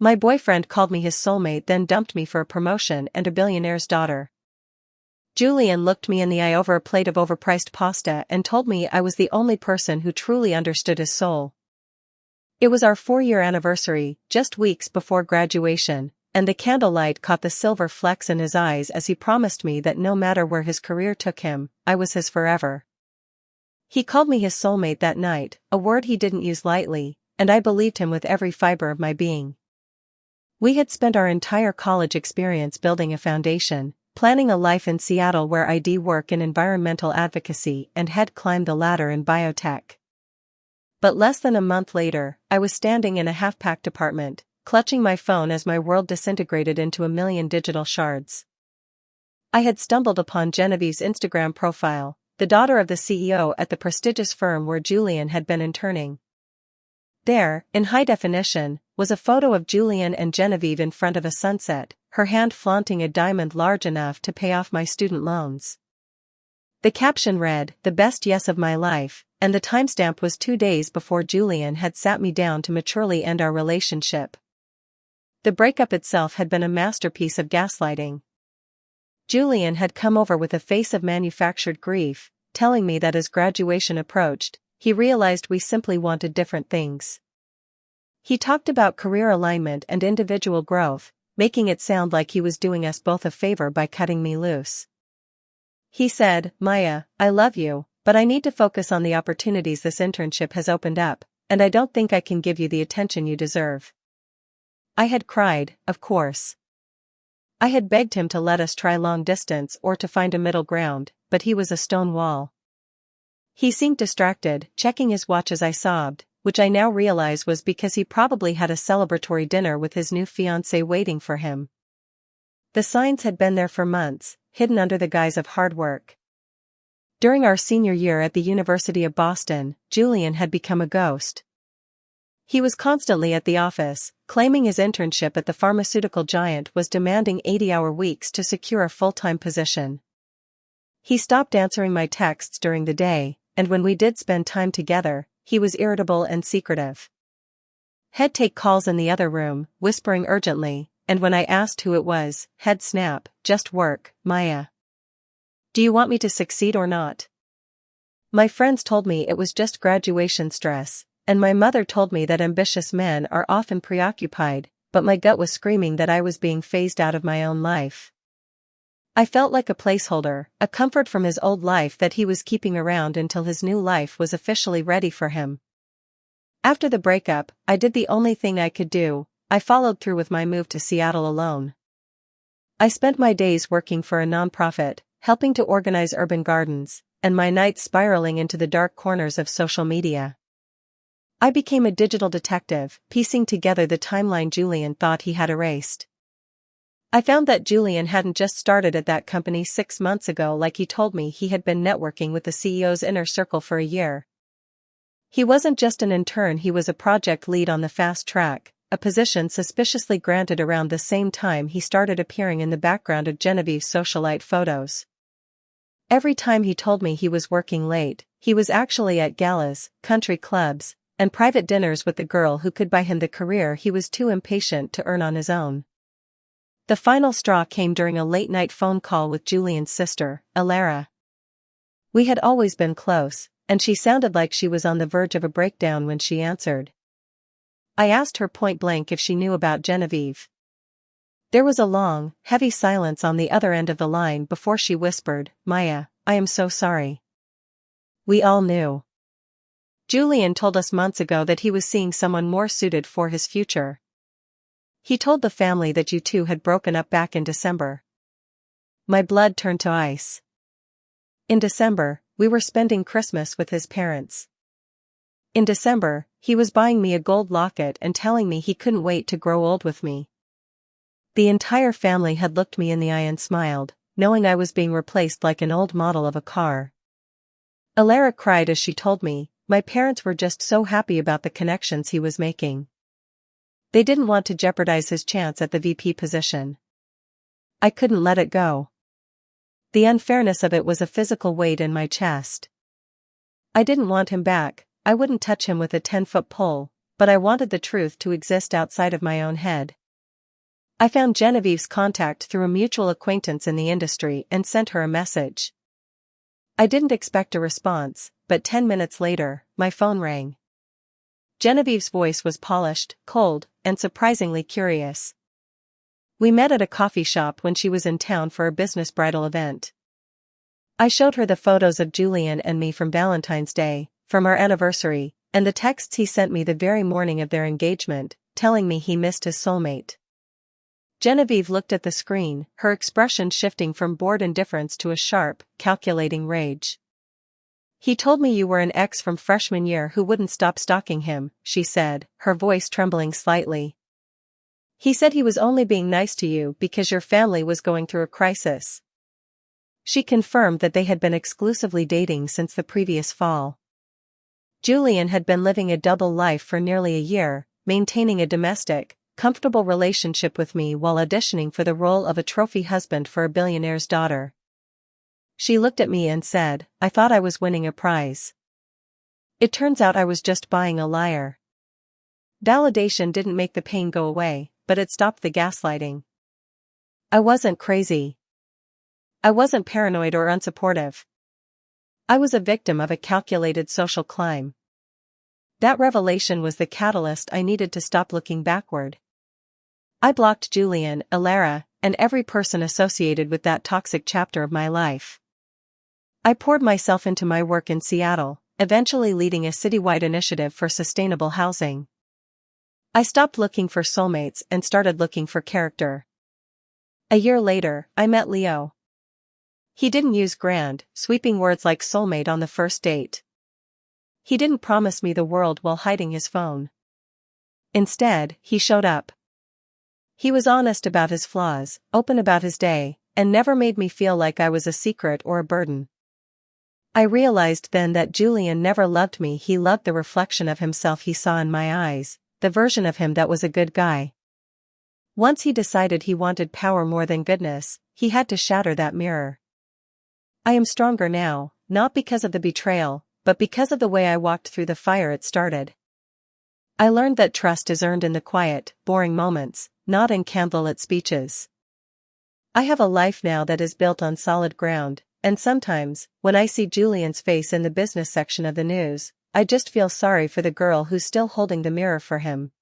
My boyfriend called me his soulmate, then dumped me for a promotion and a billionaire's daughter. Julian looked me in the eye over a plate of overpriced pasta and told me I was the only person who truly understood his soul. It was our 4-year anniversary, just weeks before graduation, and the candlelight caught the silver flecks in his eyes as he promised me that no matter where his career took him, I was his forever. He called me his soulmate that night, a word he didn't use lightly, and I believed him with every fiber of my being. We had spent our entire college experience building a foundation, planning a life in Seattle where I'd work in environmental advocacy and had climbed the ladder in biotech. But less than a month later, I was standing in a half-packed apartment, clutching my phone as my world disintegrated into a million digital shards. I had stumbled upon Genevieve's Instagram profile, the daughter of the CEO at the prestigious firm where Julian had been interning. There, in high definition, was a photo of Julian and Genevieve in front of a sunset, her hand flaunting a diamond large enough to pay off my student loans. The caption read, "The best yes of my life," and the timestamp was 2 days before Julian had sat me down to maturely end our relationship. The breakup itself had been a masterpiece of gaslighting. Julian had come over with a face of manufactured grief, telling me that as graduation approached, he realized we simply wanted different things. He talked about career alignment and individual growth, making it sound like he was doing us both a favor by cutting me loose. He said, "Maya, I love you, but I need to focus on the opportunities this internship has opened up, and I don't think I can give you the attention you deserve." I had cried, of course. I had begged him to let us try long distance or to find a middle ground, but he was a stone wall. He seemed distracted, checking his watch as I sobbed, which I now realize was because he probably had a celebratory dinner with his new fiancée waiting for him. The signs had been there for months, hidden under the guise of hard work. During our senior year at the University of Boston, Julian had become a ghost. He was constantly at the office, claiming his internship at the pharmaceutical giant was demanding 80-hour weeks to secure a full-time position. He stopped answering my texts during the day, and when we did spend time together, he was irritable and secretive. He'd take calls in the other room, whispering urgently, and when I asked who it was, he'd snap, "Just work, Maya. Do you want me to succeed or not?" My friends told me it was just graduation stress, and my mother told me that ambitious men are often preoccupied, but my gut was screaming that I was being phased out of my own life. I felt like a placeholder, a comfort from his old life that he was keeping around until his new life was officially ready for him. After the breakup, I did the only thing I could do. I followed through with my move to Seattle alone. I spent my days working for a nonprofit, helping to organize urban gardens, and my nights spiraling into the dark corners of social media. I became a digital detective, piecing together the timeline Julian thought he had erased. I found that Julian hadn't just started at that company 6 months ago like he told me. He had been networking with the CEO's inner circle for a year. He wasn't just an intern, he was a project lead on the fast track, a position suspiciously granted around the same time he started appearing in the background of Genevieve's socialite photos. Every time he told me he was working late, he was actually at galas, country clubs, and private dinners with the girl who could buy him the career he was too impatient to earn on his own. The final straw came during a late-night phone call with Julian's sister, Alara. We had always been close, and she sounded like she was on the verge of a breakdown when she answered. I asked her point-blank if she knew about Genevieve. There was a long, heavy silence on the other end of the line before she whispered, "Maya, I am so sorry. We all knew. Julian told us months ago that he was seeing someone more suited for his future. He told the family that you two had broken up back in December." My blood turned to ice. In December, we were spending Christmas with his parents. In December, he was buying me a gold locket and telling me he couldn't wait to grow old with me. The entire family had looked me in the eye and smiled, knowing I was being replaced like an old model of a car. Alara cried as she told me, my parents were just so happy about the connections he was making. They didn't want to jeopardize his chance at the VP position. I couldn't let it go. The unfairness of it was a physical weight in my chest. I didn't want him back, I wouldn't touch him with a 10-foot pole, but I wanted the truth to exist outside of my own head. I found Genevieve's contact through a mutual acquaintance in the industry and sent her a message. I didn't expect a response, but 10 minutes later, my phone rang. Genevieve's voice was polished, cold, and surprisingly curious. We met at a coffee shop when she was in town for a business bridal event. I showed her the photos of Julian and me from Valentine's Day, from our anniversary, and the texts he sent me the very morning of their engagement, telling me he missed his soulmate. Genevieve looked at the screen, her expression shifting from bored indifference to a sharp, calculating rage. "He told me you were an ex from freshman year who wouldn't stop stalking him," she said, her voice trembling slightly. "He said he was only being nice to you because your family was going through a crisis." She confirmed that they had been exclusively dating since the previous fall. Julian had been living a double life for nearly a year, maintaining a domestic, comfortable relationship with me while auditioning for the role of a trophy husband for a billionaire's daughter. She looked at me and said, "I thought I was winning a prize. It turns out I was just buying a liar." Validation didn't make the pain go away, but it stopped the gaslighting. I wasn't crazy. I wasn't paranoid or unsupportive. I was a victim of a calculated social climb. That revelation was the catalyst I needed to stop looking backward. I blocked Julian, Alara, and every person associated with that toxic chapter of my life. I poured myself into my work in Seattle, eventually leading a citywide initiative for sustainable housing. I stopped looking for soulmates and started looking for character. A year later, I met Leo. He didn't use grand, sweeping words like soulmate on the first date. He didn't promise me the world while hiding his phone. Instead, he showed up. He was honest about his flaws, open about his day, and never made me feel like I was a secret or a burden. I realized then that Julian never loved me, he loved the reflection of himself he saw in my eyes, the version of him that was a good guy. Once he decided he wanted power more than goodness, he had to shatter that mirror. I am stronger now, not because of the betrayal, but because of the way I walked through the fire it started. I learned that trust is earned in the quiet, boring moments, not in candlelit speeches. I have a life now that is built on solid ground, and sometimes, when I see Julian's face in the business section of the news, I just feel sorry for the girl who's still holding the mirror for him.